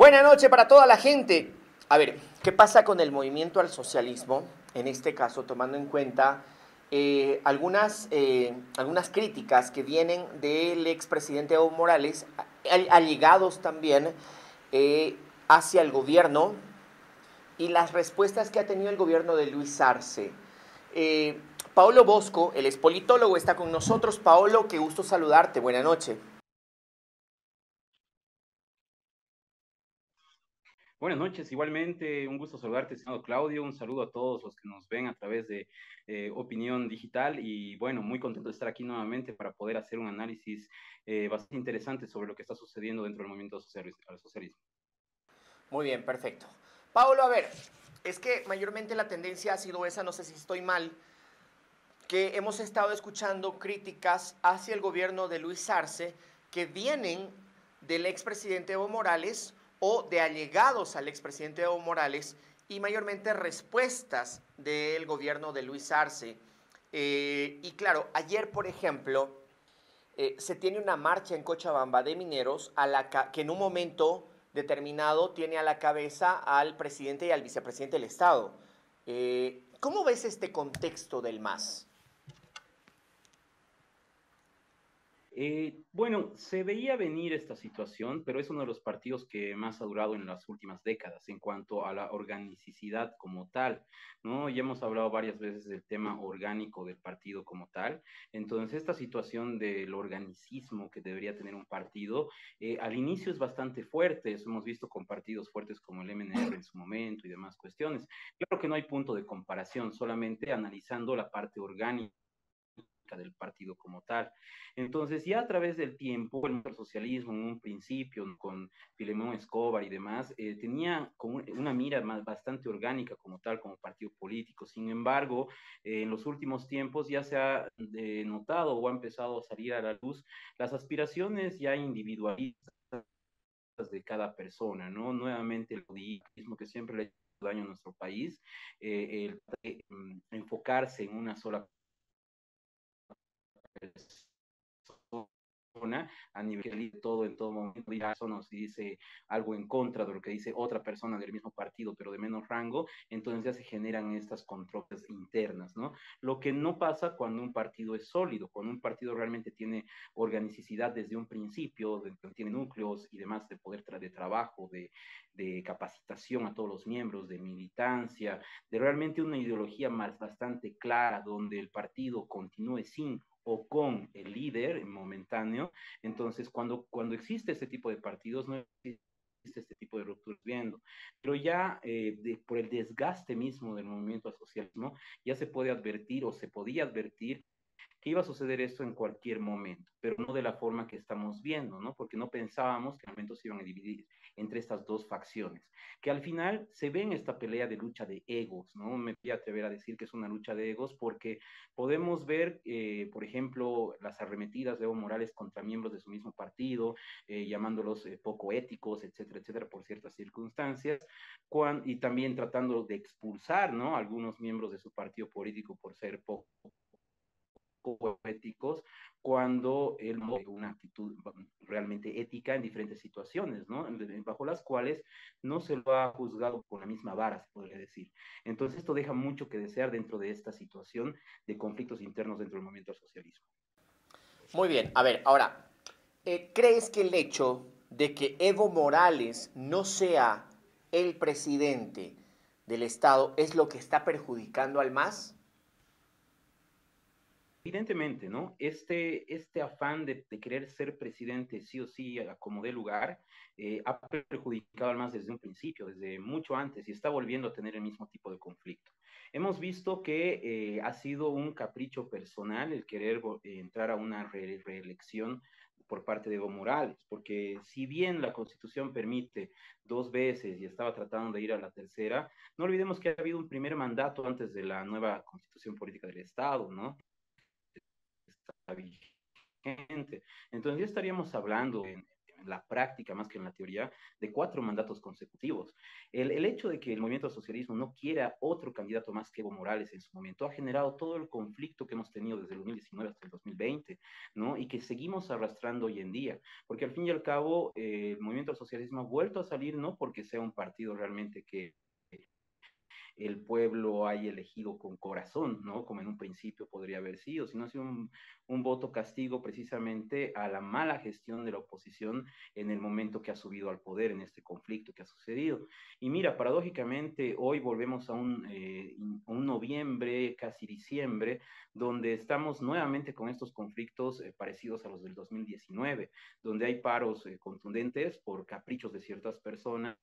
Buenas noches para toda la gente. A ver, ¿qué pasa con el movimiento al socialismo? En este caso, tomando en cuenta algunas críticas que vienen del expresidente Evo Morales, allegados también hacia el gobierno y las respuestas que ha tenido el gobierno de Luis Arce. Eh, Paolo Bosco, el ex politólogo, está con nosotros. Paolo, qué gusto saludarte. Buenas noches. Buenas noches, igualmente un gusto saludarte, estimado Claudio, un saludo a todos los que nos ven a través de Opinión Digital y bueno, muy contento de estar aquí nuevamente para poder hacer un análisis bastante interesante sobre lo que está sucediendo dentro del movimiento al socialismo. Muy bien, perfecto. Pablo, a ver, es que mayormente la tendencia ha sido esa, no sé si estoy mal, que hemos estado escuchando críticas hacia el gobierno de Luis Arce que vienen del expresidente Evo Morales o de allegados al expresidente Evo Morales y mayormente respuestas del gobierno de Luis Arce. Y claro, ayer, por ejemplo, se tiene una marcha en Cochabamba de mineros que en un momento determinado tiene a la cabeza al presidente y al vicepresidente del Estado. ¿Cómo ves este contexto del MAS? Bueno, se veía venir esta situación, pero es uno de los partidos que más ha durado en las últimas décadas en cuanto a la organicidad como tal, ¿no? Ya hemos hablado varias veces del tema orgánico del partido como tal. Entonces, esta situación del organicismo que debería tener un partido, al inicio es bastante fuerte. Eso hemos visto con partidos fuertes como el MNR en su momento y demás cuestiones. Claro que no hay punto de comparación, solamente analizando la parte orgánica del partido como tal. Entonces, ya a través del tiempo, el socialismo en un principio, con Filemón Escobar y demás, tenía como una mira bastante orgánica como tal, como partido político. Sin embargo, en los últimos tiempos ya se ha notado o ha empezado a salir a la luz las aspiraciones ya individualistas de cada persona, ¿no? Nuevamente el budismo que siempre le ha hecho daño a nuestro país, enfocarse en una sola persona a nivel de todo en todo momento o no, si dice algo en contra de lo que dice otra persona del mismo partido pero de menos rango, entonces ya se generan estas controversias internas, ¿no? Lo que no pasa cuando un partido es sólido, cuando un partido realmente tiene organicidad desde un principio, tiene núcleos y demás de poder de trabajo, de capacitación a todos los miembros, de militancia, de realmente una ideología más bastante clara donde el partido continúe sin o con el líder momentáneo. Entonces, cuando existe este tipo de partidos, no existe este tipo de rupturas viendo. Pero ya por el desgaste mismo del movimiento al socialismo, ya se puede advertir o se podía advertir que iba a suceder esto en cualquier momento, pero no de la forma que estamos viendo, ¿no? Porque no pensábamos que en momentos se iban a dividir entre estas dos facciones, que al final se ve en esta pelea de lucha de egos, ¿no? Me voy a atrever a decir que es una lucha de egos porque podemos ver, por ejemplo, las arremetidas de Evo Morales contra miembros de su mismo partido, llamándolos poco éticos, etcétera, etcétera, por ciertas circunstancias, y también tratando de expulsar, ¿no? Algunos miembros de su partido político por ser poco éticos cuando él una actitud realmente ética en diferentes situaciones, ¿no? Bajo las cuales no se lo ha juzgado con la misma vara, se podría decir. Entonces esto deja mucho que desear dentro de esta situación de conflictos internos dentro del movimiento del socialismo. Muy bien, a ver, ahora, ¿crees que el hecho de que Evo Morales no sea el presidente del Estado es lo que está perjudicando al MAS? Evidentemente, ¿no? Este afán de querer ser presidente sí o sí a como dé lugar, ha perjudicado al MAS desde un principio, desde mucho antes, y está volviendo a tener el mismo tipo de conflicto. Hemos visto que ha sido un capricho personal el querer entrar a una reelección por parte de Evo Morales, porque si bien la Constitución permite dos veces y estaba tratando de ir a la tercera, no olvidemos que ha habido un primer mandato antes de la nueva Constitución Política del Estado, ¿no? Está vigente. Entonces ya estaríamos hablando la práctica más que en la teoría, de 4 mandatos consecutivos. El hecho de que el movimiento al socialismo no quiera otro candidato más que Evo Morales en su momento ha generado todo el conflicto que hemos tenido desde el 2019 hasta el 2020, ¿no? Y que seguimos arrastrando hoy en día, porque al fin y al cabo el movimiento al socialismo ha vuelto a salir no porque sea un partido realmente que el pueblo haya elegido con corazón, ¿no? Como en un principio podría haber sido, sino ha sido un voto castigo precisamente a la mala gestión de la oposición en el momento que ha subido al poder, en este conflicto que ha sucedido. Y mira, paradójicamente, hoy volvemos a un noviembre, casi diciembre, donde estamos nuevamente con estos conflictos parecidos a los del 2019, donde hay paros contundentes por caprichos de ciertas personas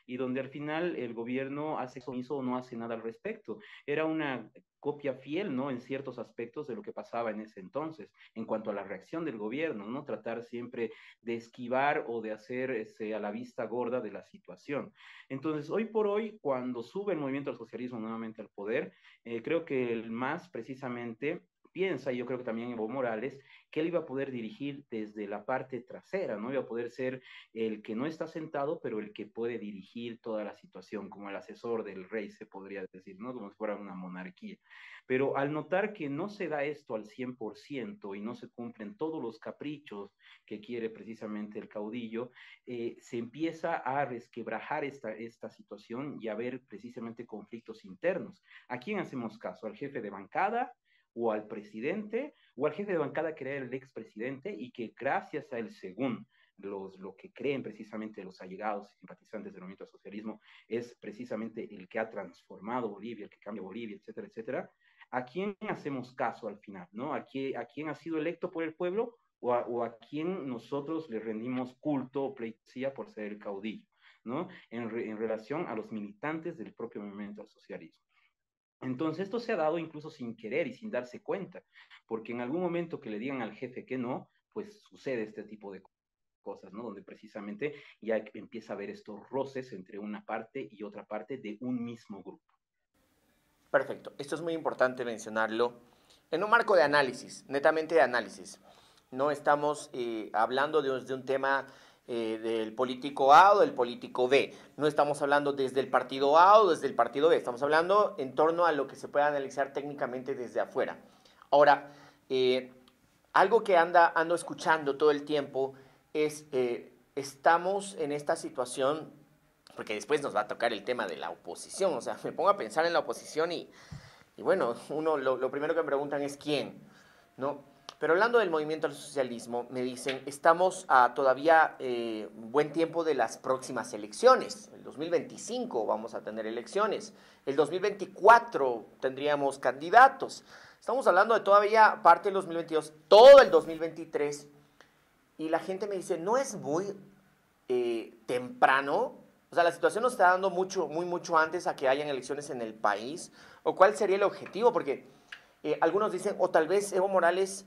y donde al final el gobierno hace omiso o no hace nada al respecto. Era una copia fiel, ¿no? En ciertos aspectos de lo que pasaba en ese entonces, en cuanto a la reacción del gobierno, ¿no? Tratar siempre de esquivar o de hacer a la vista gorda de la situación. Entonces, hoy por hoy, cuando sube el movimiento al socialismo nuevamente al poder, creo que el MAS precisamente piensa, y yo creo que también Evo Morales, que él iba a poder dirigir desde la parte trasera, ¿no? Iba a poder ser el que no está sentado, pero el que puede dirigir toda la situación, como el asesor del rey, se podría decir, ¿no? Como si fuera una monarquía. Pero al notar que no se da esto al 100% y no se cumplen todos los caprichos que quiere precisamente el caudillo, se empieza a resquebrajar esta situación y a ver precisamente conflictos internos. ¿A quién hacemos caso? ¿Al jefe de bancada? ¿O al presidente? ¿O al jefe de bancada que era el expresidente y que gracias a él, según lo que creen precisamente los allegados y simpatizantes del movimiento al socialismo es precisamente el que ha transformado Bolivia, el que cambia Bolivia, etcétera, etcétera? ¿A quién hacemos caso al final? ¿No? ¿A quién ha sido electo por el pueblo o a quién nosotros le rendimos culto o pleitesía por ser el caudillo? ¿No? En relación a los militantes del propio movimiento al socialismo. Entonces esto se ha dado incluso sin querer y sin darse cuenta, porque en algún momento que le digan al jefe que no, pues sucede este tipo de cosas, ¿no? Donde precisamente ya empieza a haber estos roces entre una parte y otra parte de un mismo grupo. Perfecto. Esto es muy importante mencionarlo en un marco de análisis, netamente de análisis. No estamos hablando de un tema del político A o del político B. No estamos hablando desde el partido A o desde el partido B. Estamos hablando en torno a lo que se puede analizar técnicamente desde afuera. Ahora, algo que ando escuchando todo el tiempo es, estamos en esta situación, porque después nos va a tocar el tema de la oposición, o sea, me pongo a pensar en la oposición y bueno, uno lo primero que me preguntan es quién, ¿no? Pero hablando del movimiento al socialismo, me dicen, estamos a todavía buen tiempo de las próximas elecciones. El 2025 vamos a tener elecciones. El 2024 tendríamos candidatos. Estamos hablando de todavía parte del 2022, todo el 2023. Y la gente me dice, ¿no es muy temprano? O sea, la situación nos está dando mucho antes a que hayan elecciones en el país. ¿O cuál sería el objetivo? Porque algunos dicen, o tal vez Evo Morales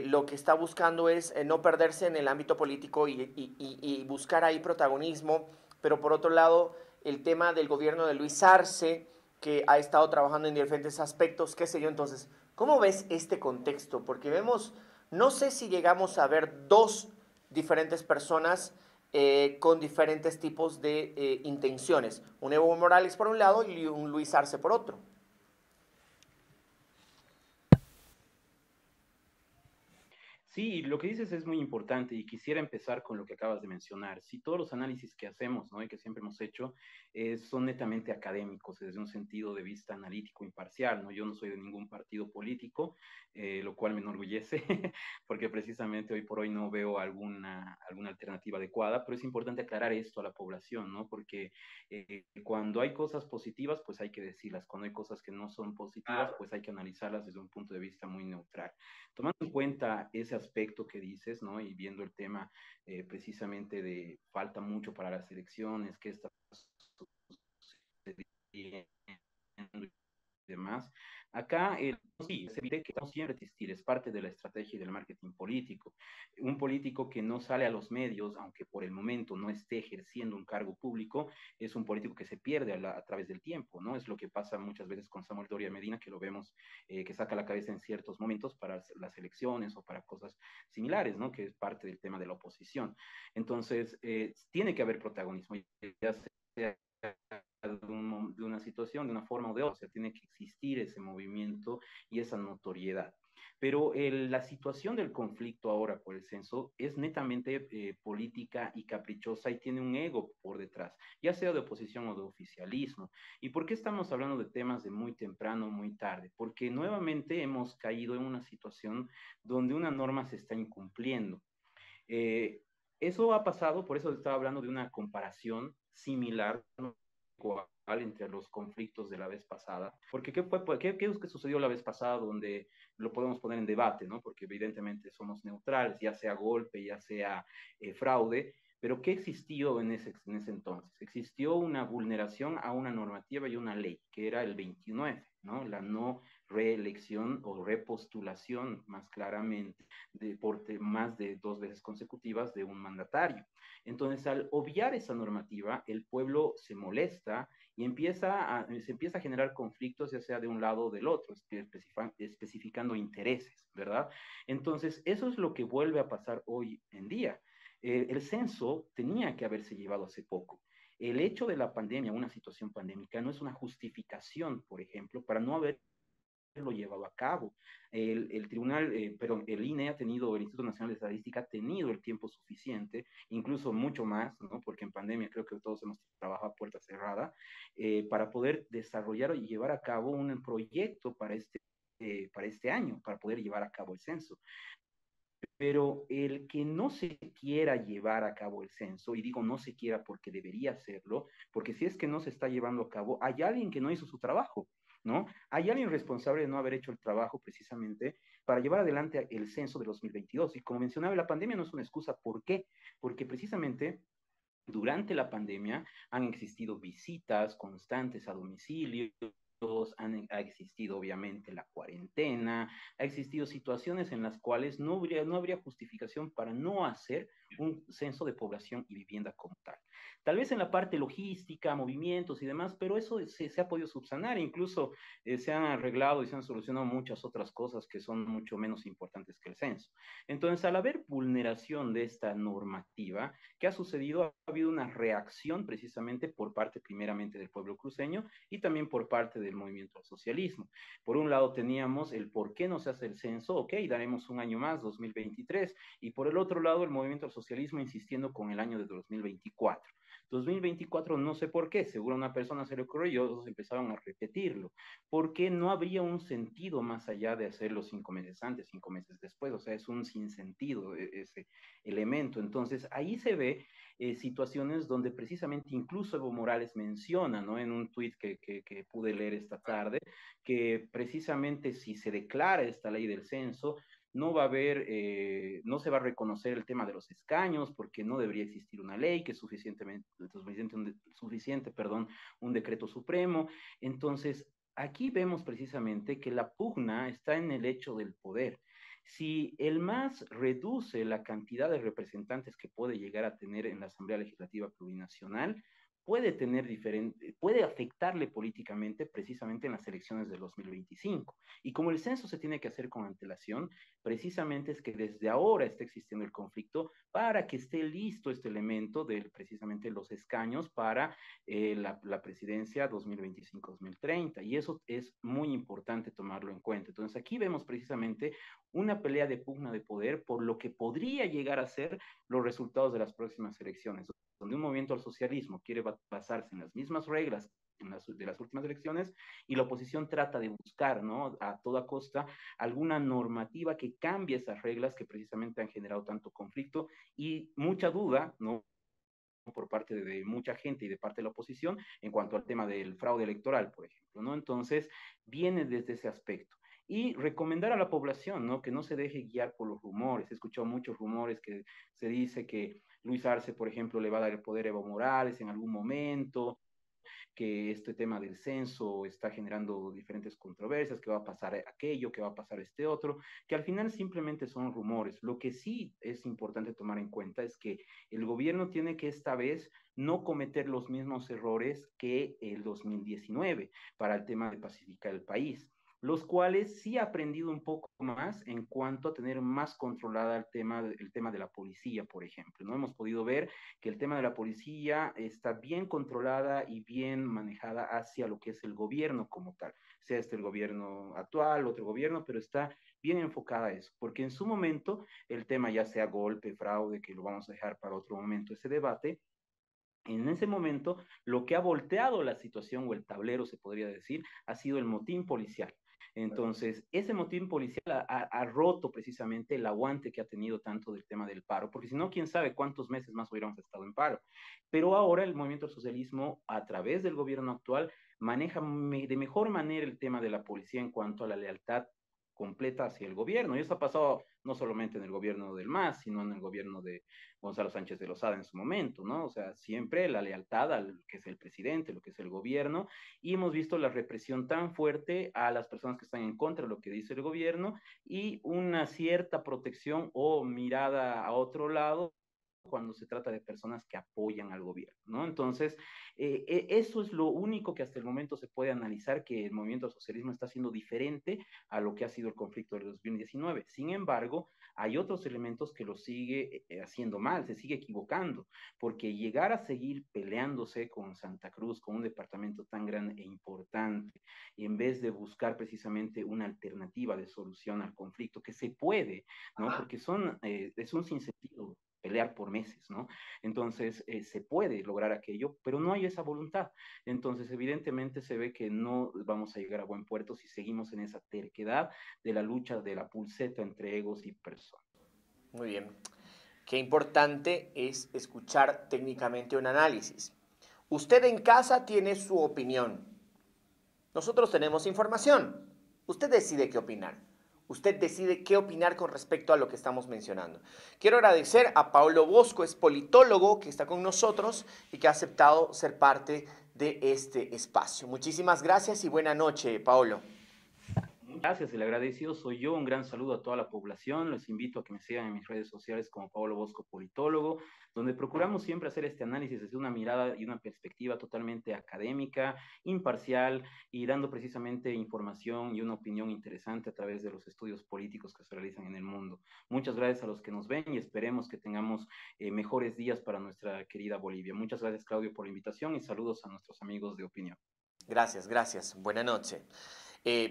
lo que está buscando es no perderse en el ámbito político y buscar ahí protagonismo, pero por otro lado, el tema del gobierno de Luis Arce, que ha estado trabajando en diferentes aspectos, qué sé yo. Entonces, ¿cómo ves este contexto? Porque vemos, no sé si llegamos a ver dos diferentes personas con diferentes tipos de intenciones. Un Evo Morales por un lado y un Luis Arce por otro. Sí, lo que dices es muy importante y quisiera empezar con lo que acabas de mencionar. Si todos los análisis que hacemos, ¿no? Y que siempre hemos hecho, son netamente académicos, desde un sentido de vista analítico imparcial, ¿no? Yo no soy de ningún partido político, lo cual me enorgullece, porque precisamente hoy por hoy no veo alguna alternativa adecuada, pero es importante aclarar esto a la población, ¿no? Porque cuando hay cosas positivas, pues hay que decirlas. Cuando hay cosas que no son positivas, pues hay que analizarlas desde un punto de vista muy neutral. Tomando en cuenta ese aspecto que dices, ¿no? Y viendo el tema precisamente de falta mucho para las elecciones, qué está sucediendo y demás. Acá, sí, es evidente que no siempre existir, es parte de la estrategia y del marketing político. Un político que no sale a los medios, aunque por el momento no esté ejerciendo un cargo público, es un político que se pierde a través del tiempo, ¿no? Es lo que pasa muchas veces con Samuel Doria Medina, que lo vemos que saca la cabeza en ciertos momentos para las elecciones o para cosas similares, ¿no? Que es parte del tema de la oposición. Entonces, tiene que haber protagonismo, ya sea de una situación, de una forma o de otra, o sea, tiene que existir ese movimiento y esa notoriedad. Pero la situación del conflicto ahora por el censo es netamente política y caprichosa y tiene un ego por detrás, ya sea de oposición o de oficialismo. ¿Y por qué estamos hablando de temas de muy temprano, muy tarde? Porque nuevamente hemos caído en una situación donde una norma se está incumpliendo. Eh, Eso ha pasado, por eso estaba hablando de una comparación similar, no igual, entre los conflictos de la vez pasada. Porque ¿qué es que sucedió la vez pasada donde lo podemos poner en debate, ¿no? Porque evidentemente somos neutrales, ya sea golpe, ya sea fraude, pero ¿qué existió en ese entonces? Existió una vulneración a una normativa y una ley, que era el 29, ¿no? La no reelección o repostulación, más claramente, por más de 2 veces consecutivas de un mandatario. Entonces, al obviar esa normativa, el pueblo se molesta y se empieza a generar conflictos, ya sea de un lado o del otro, especificando intereses, ¿verdad? Entonces, eso es lo que vuelve a pasar hoy en día. El censo tenía que haberse llevado hace poco. El hecho de la pandemia, una situación pandémica, no es una justificación, por ejemplo, para no haber lo llevado a cabo. El tribunal, perdón, el INE ha tenido, el Instituto Nacional de Estadística ha tenido el tiempo suficiente, incluso mucho más, ¿no? Porque en pandemia creo que todos hemos trabajado a puerta cerrada, para poder desarrollar y llevar a cabo un proyecto para este año, para poder llevar a cabo el censo. Pero el que no se quiera llevar a cabo el censo, y digo no se quiera porque debería hacerlo, porque si es que no se está llevando a cabo, hay alguien que no hizo su trabajo, ¿no? Hay alguien responsable de no haber hecho el trabajo precisamente para llevar adelante el censo de 2022. Y como mencionaba, la pandemia no es una excusa. ¿Por qué? Porque precisamente durante la pandemia han existido visitas constantes a domicilio, ha existido obviamente la cuarentena, ha existido situaciones en las cuales no habría justificación para no hacer un censo de población y vivienda como tal. Tal vez en la parte logística, movimientos y demás, pero eso se ha podido subsanar, incluso se han arreglado y se han solucionado muchas otras cosas que son mucho menos importantes que el censo. Entonces, al haber vulneración de esta normativa, ¿qué ha sucedido? Ha habido una reacción precisamente por parte primeramente del pueblo cruceño y también por parte del movimiento al socialismo. Por un lado teníamos el por qué no se hace el censo, ok, daremos un año más, 2023, y por el otro lado el movimiento al socialismo insistiendo con el año de 2024. 2024 no sé por qué, seguro a una persona se le ocurrió y otros empezaron a repetirlo, porque no habría un sentido más allá de hacerlo 5 meses antes, 5 meses después, o sea, es un sinsentido ese elemento. Entonces, ahí se ve situaciones donde precisamente incluso Evo Morales menciona, ¿no? En un tuit que pude leer esta tarde, que precisamente si se declara esta ley del censo, no va a haber, no se va a reconocer el tema de los escaños porque no debería existir una ley que es suficiente, perdón, un decreto supremo. Entonces, aquí vemos precisamente que la pugna está en el hecho del poder. Si el MAS reduce la cantidad de representantes que puede llegar a tener en la Asamblea Legislativa Plurinacional, puede afectarle políticamente precisamente en las elecciones del 2025. Y como el censo se tiene que hacer con antelación, precisamente es que desde ahora está existiendo el conflicto para que esté listo este elemento de precisamente los escaños para la presidencia 2025-2030. Y eso es muy importante tomarlo en cuenta. Entonces aquí vemos precisamente una pelea de pugna de poder por lo que podría llegar a ser los resultados de las próximas elecciones, donde un movimiento al socialismo quiere basarse en las mismas reglas de las últimas elecciones y la oposición trata de buscar, ¿no? A toda costa alguna normativa que cambie esas reglas que precisamente han generado tanto conflicto y mucha duda, ¿no? Por parte de mucha gente y de parte de la oposición en cuanto al tema del fraude electoral, por ejemplo, ¿no? Entonces, viene desde ese aspecto. Y recomendar a la población, ¿no? Que no se deje guiar por los rumores. He escuchado muchos rumores que se dice que Luis Arce, por ejemplo, le va a dar el poder a Evo Morales en algún momento, que este tema del censo está generando diferentes controversias, que va a pasar aquello, que va a pasar este otro, que al final simplemente son rumores. Lo que sí es importante tomar en cuenta es que el gobierno tiene que esta vez no cometer los mismos errores que el 2019 para el tema de pacificar el país. los cuales sí ha aprendido un poco más en cuanto a tener más controlada el tema de la policía, por ejemplo, ¿no? Hemos podido ver que el tema de la policía está bien controlada y bien manejada hacia lo que es el gobierno como tal, sea este el gobierno actual, otro gobierno, pero está bien enfocada a eso, porque en su momento el tema ya sea golpe, fraude, que lo vamos a dejar para otro momento ese debate, en ese momento lo que ha volteado la situación o el tablero, se podría decir, ha sido el motín policial. Entonces, ese motín policial ha roto precisamente el aguante que ha tenido tanto del tema del paro, porque si no, quién sabe cuántos meses más hubiéramos estado en paro. Pero ahora el movimiento del socialismo, a través del gobierno actual, maneja de mejor manera el tema de la policía en cuanto a la lealtad completa hacia el gobierno. Y eso ha pasado no solamente en el gobierno del MAS, sino en el gobierno de Gonzalo Sánchez de Lozada en su momento, ¿no? O sea, siempre la lealtad al que es el presidente, lo que es el gobierno, y hemos visto la represión tan fuerte a las personas que están en contra de lo que dice el gobierno y una cierta protección o mirada a otro lado cuando se trata de personas que apoyan al gobierno, ¿no? Entonces, eso es lo único que hasta el momento se puede analizar, que el movimiento del socialismo está siendo diferente a lo que ha sido el conflicto del 2019. Sin embargo, hay otros elementos que lo sigue haciendo mal, se sigue equivocando, porque llegar a seguir peleándose con Santa Cruz, con un departamento tan grande e importante, en vez de buscar precisamente una alternativa de solución al conflicto, que se puede, ¿no? Porque es un sinsentido pelear por meses, ¿no? Entonces, se puede lograr aquello, pero no hay esa voluntad. Entonces, evidentemente se ve que no vamos a llegar a buen puerto si seguimos en esa terquedad de la lucha de la pulseta entre egos y personas. Muy bien. Qué importante es escuchar técnicamente un análisis. Usted en casa tiene su opinión. Nosotros tenemos información. Usted decide qué opinar. Usted decide qué opinar con respecto a lo que estamos mencionando. Quiero agradecer a Paulo Bosco, es politólogo que está con nosotros y que ha aceptado ser parte de este espacio. Muchísimas gracias y buena noche, Paulo. Gracias, el agradecido soy yo. Un gran saludo a toda la población. Les invito a que me sigan en mis redes sociales como Paulo Bosco Politólogo, donde procuramos siempre hacer este análisis desde una mirada y una perspectiva totalmente académica, imparcial y dando precisamente información y una opinión interesante a través de los estudios políticos que se realizan en el mundo. Muchas gracias a los que nos ven y esperemos que tengamos mejores días para nuestra querida Bolivia. Muchas gracias, Claudio, por la invitación y saludos a nuestros amigos de opinión. Gracias, gracias. Buena noche.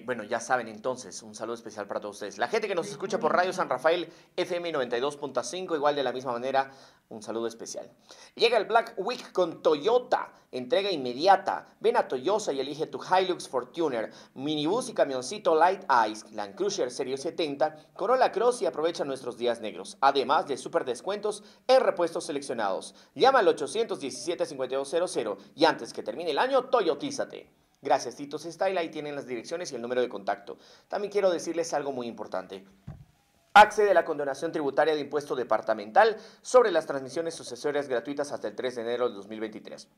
Bueno, ya saben entonces, un saludo especial para todos ustedes. La gente que nos escucha por Radio San Rafael, FM 92.5, igual de la misma manera, un saludo especial. Llega el Black Week con Toyota, entrega inmediata. Ven a Toyota y elige tu Hilux Fortuner, minibús y camioncito Light Ice, Land Cruiser Serie 70, Corolla Cross y aprovecha nuestros días negros. Además de super descuentos en repuestos seleccionados. Llama al 817-5200 y antes que termine el año, toyotízate. Gracias, Titos Style. Ahí tienen las direcciones y el número de contacto. También quiero decirles algo muy importante. Accede a la condonación tributaria de impuesto departamental sobre las transmisiones sucesorias gratuitas hasta el 3 de enero de 2023.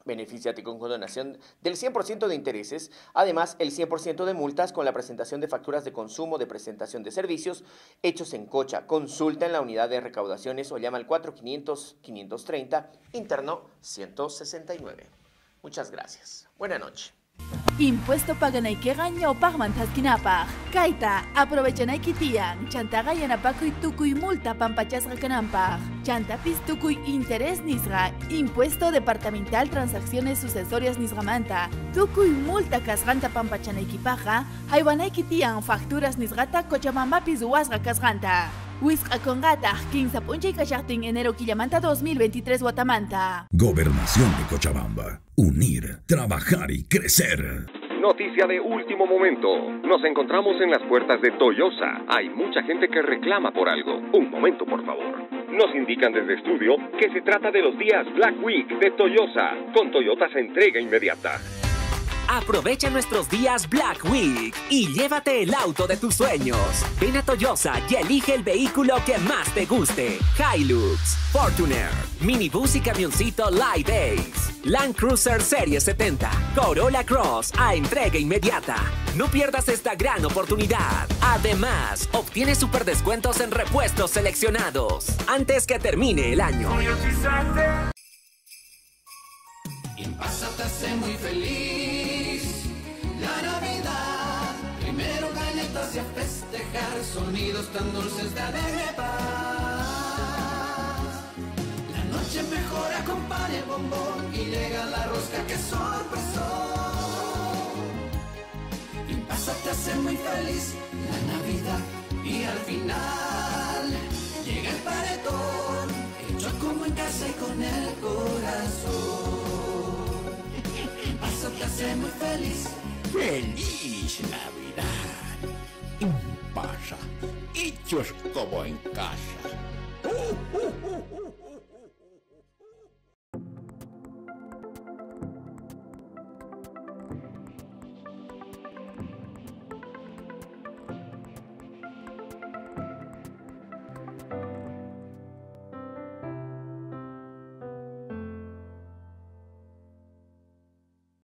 Benefíciate con condonación del 100% de intereses, además el 100% de multas con la presentación de facturas de consumo de presentación de servicios hechos en Cocha. Consulta en la unidad de recaudaciones o llama al 4500-530, interno 169. Muchas gracias. Buenas noches. Impuesto paganaykiqa ñawpaqman taskinapaq. Kayta aprovechanaykitiyan chantaqa yanapakuy tukuy multa pampachasqa kananpaq. Chantapis tukuy interés nisqa impuesto departamental transacciones sucesorias nisqamanta. Tukuy multa kasqanta pampachanaykipaqa haywanaykitiyan facturas nisqata Cochabambapis ruwasqa kasqanta. Wisqa kongataq 15 p'unchay kashaqtin enero killamanta 2023 watamanta. Gobernación de Cochabamba. Unir, trabajar y crecer. Noticia de último momento. Nos encontramos en las puertas de Toyosa. Hay mucha gente que reclama por algo. Un momento, por favor. Nos indican desde estudio que se trata de los días Black Week de Toyosa. Con Toyota se entrega inmediata. Aprovecha nuestros días Black Week y llévate el auto de tus sueños. Ven a Toyota y elige el vehículo que más te guste. Hilux, Fortuner, minibús y camioncito Light Ace, Land Cruiser Serie 70, Corolla Cross a entrega inmediata. No pierdas esta gran oportunidad. Además, obtiene super descuentos en repuestos seleccionados antes que termine el año. Y pasa te hace muy feliz. La Navidad, primero sonidos tan dulces de alegre paz. La noche mejor acompaña el bombón y llega la rosca que sorpresó. Y pasa te hace muy feliz la Navidad y al final llega el paredón, hecho como en casa y con el corazón. Y pasa te hace muy feliz. ¡Feliz Navidad! En pasa, hechos como en casa.